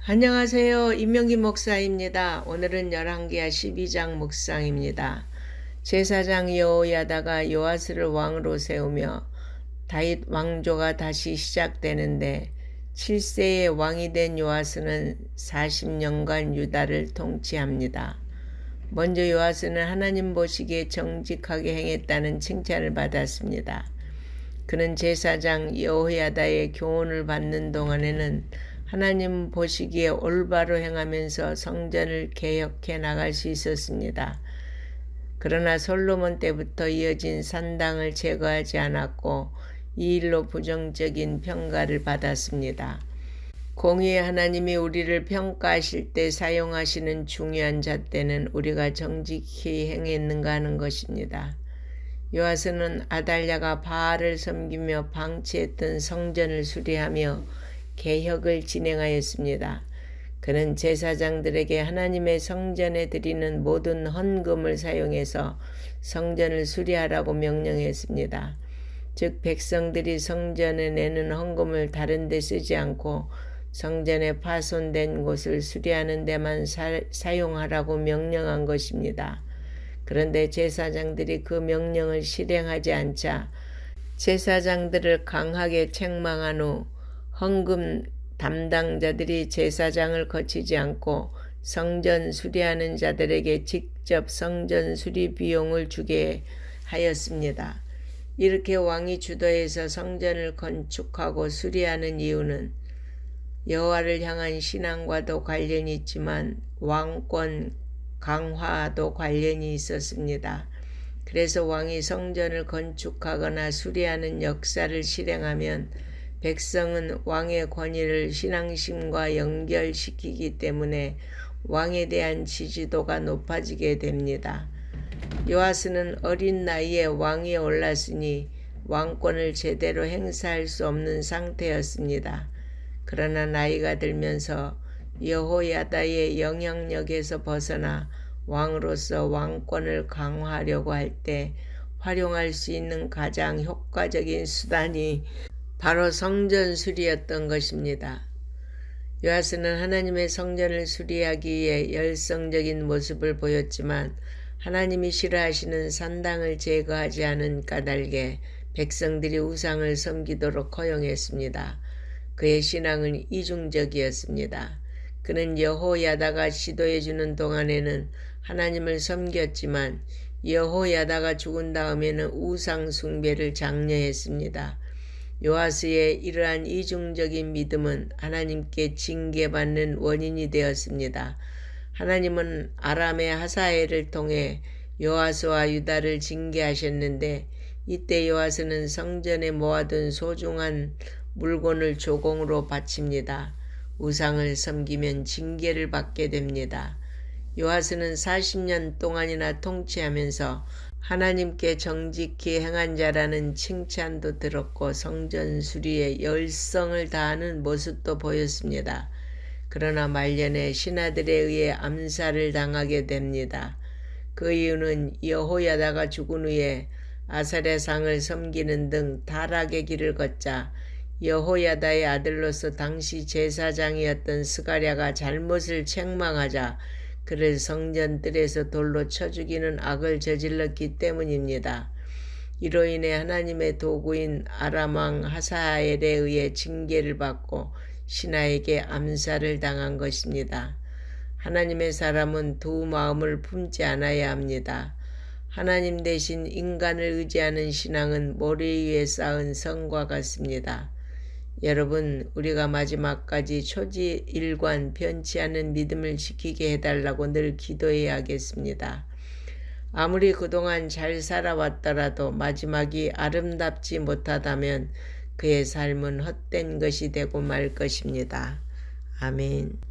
안녕하세요. 임명기 목사입니다. 오늘은 열왕기하 12장 묵상입니다. 제사장 여호야다가 요아스를 왕으로 세우며 다윗 왕조가 다시 시작되는데 7세의 왕이 된 요아스는 40년간 유다를 통치합니다. 먼저 요아스는 하나님 보시기에 정직하게 행했다는 칭찬을 받았습니다. 그는 제사장 여호야다의 교훈을 받는 동안에는 하나님 보시기에 올바로 행하면서 성전을 개혁해 나갈 수 있었습니다. 그러나 솔로몬 때부터 이어진 산당을 제거하지 않았고 이 일로 부정적인 평가를 받았습니다. 공의의 하나님이 우리를 평가하실 때 사용하시는 중요한 잣대는 우리가 정직히 행했는가 하는 것입니다. 요아스는 아달랴가 바알을 섬기며 방치했던 성전을 수리하며 개혁을 진행하였습니다. 그는 제사장들에게 하나님의 성전에 드리는 모든 헌금을 사용해서 성전을 수리하라고 명령했습니다. 즉 백성들이 성전에 내는 헌금을 다른 데 쓰지 않고 성전에 파손된 곳을 수리하는 데만 사용하라고 명령한 것입니다. 그런데 제사장들이 그 명령을 실행하지 않자 제사장들을 강하게 책망한 후 헌금 담당자들이 제사장을 거치지 않고 성전 수리하는 자들에게 직접 성전 수리 비용을 주게 하였습니다. 이렇게 왕이 주도해서 성전을 건축하고 수리하는 이유는 여호와를 향한 신앙과도 관련이 있지만 왕권 강화도 관련이 있었습니다. 그래서 왕이 성전을 건축하거나 수리하는 역사를 실행하면 백성은 왕의 권위를 신앙심과 연결시키기 때문에 왕에 대한 지지도가 높아지게 됩니다. 요아스는 어린 나이에 왕위에 올랐으니 왕권을 제대로 행사할 수 없는 상태였습니다. 그러나 나이가 들면서 여호야다의 영향력에서 벗어나 왕으로서 왕권을 강화하려고 할 때 활용할 수 있는 가장 효과적인 수단이 바로 성전 수리였던 것입니다. 요아스는 하나님의 성전을 수리하기 위해 열성적인 모습을 보였지만 하나님이 싫어하시는 산당을 제거하지 않은 까닭에 백성들이 우상을 섬기도록 허용했습니다. 그의 신앙은 이중적이었습니다. 그는 여호야다가 지도해주는 동안에는 하나님을 섬겼지만 여호야다가 죽은 다음에는 우상 숭배를 장려했습니다. 요아스의 이러한 이중적인 믿음은 하나님께 징계받는 원인이 되었습니다. 하나님은 아람의 하사엘을 통해 요아스와 유다를 징계하셨는데 이때 요아스는 성전에 모아둔 소중한 물건을 조공으로 바칩니다. 우상을 섬기면 징계를 받게 됩니다. 요아스는 40년 동안이나 통치하면서 하나님께 정직히 행한 자라는 칭찬도 들었고 성전 수리에 열성을 다하는 모습도 보였습니다. 그러나 말년에 신하들에 의해 암살을 당하게 됩니다. 그 이유는 여호야다가 죽은 후에 아설의 상을 섬기는 등 타락의 길을 걷자 여호야다의 아들로서 당시 제사장이었던 스가랴가 잘못을 책망하자 그를 성전 뜰에서 돌로 쳐 죽이는 악을 저질렀기 때문입니다. 이로 인해 하나님의 도구인 아람 왕 하사엘에 의해 징계를 받고 신하에게 암살을 당한 것입니다. 하나님의 사람은 두 마음을 품지 않아야 합니다. 하나님 대신 인간을 의지하는 신앙은 모래 위에 쌓은 성과 같습니다. 여러분, 우리가 마지막까지 초지일관 변치 않는 믿음을 지키게 해달라고 늘 기도해야겠습니다. 아무리 그동안 잘 살아왔더라도 마지막이 아름답지 못하다면 그의 삶은 헛된 것이 되고 말 것입니다. 아멘.